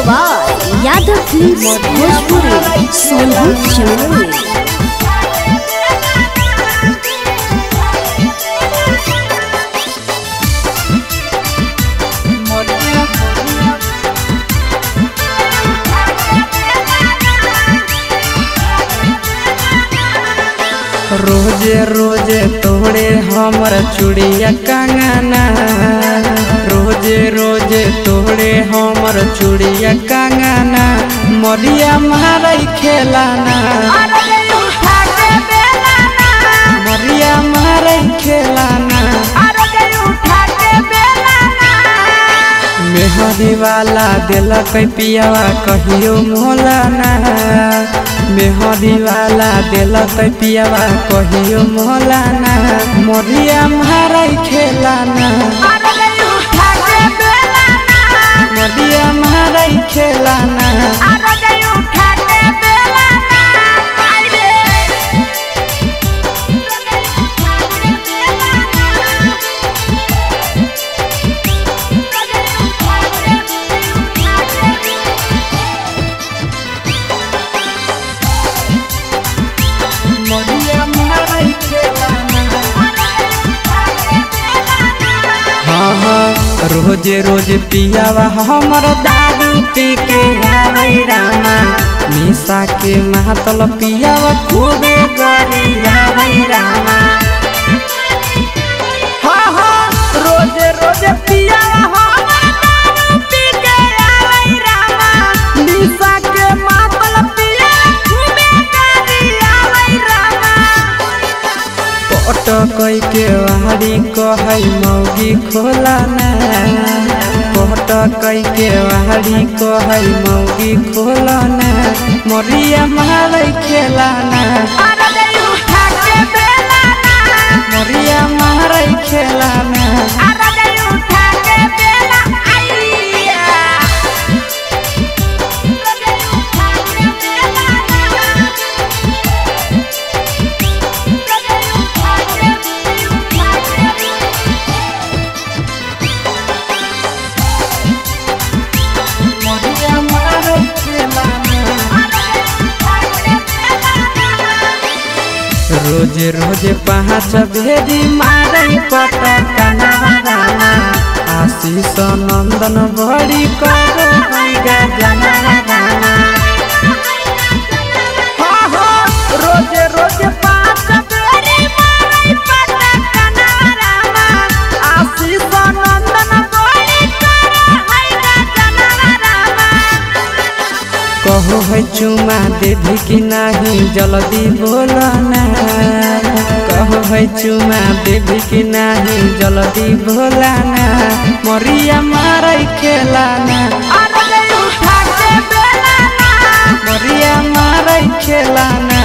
By Yadav Films Bhojpuri Sonu Chauhan. रोजे रोजे तोड़े हमर चूड़िया कंगना, रोजे रोजे तोड़े हमर चूड़िया कंगना, मरिया मारई खेलाना, मरिया मारई खेलाना, मेहदी वाला दिलक पियावा कहियो मोलाना, मेहदी वाला दिलक पियावा कहियो मोलाना, मरिया मारई खेलाना, मरिया मारई खेलाना। रोजे रोजे पियावा हमर दारू पी के आवे रामा, निशा के महतल पियावा खूबे गरी आवे रामा। रोजे रोजे पियावा हमर दारू पी के आवे रामा, निशा के महतल पियावा खूबे गरी आवे रामा। पटकई के वाड़ी कहई मौगी खोलाना, पटकई के वाड़ी कहई मौगी खोलाना, मरिया मारई खेलाना, मरिया मारई खेलाना। रोजे रोजे पाँच भेदी मारई पटकना रामा, आशीष नंदन बड़ी करो जना रामा। रोजे रोजे पाँच भेदी मारई पटकना रामा, आशीष नंदन बड़ी करो जना रामा। कहो है चुमा देवी की नहीं जल्दी बोलना, कहो है चुमा देवी की नहीं जल्दी बोलाना, मरिया मारई खेलाना, मरिया मारई खेलाना।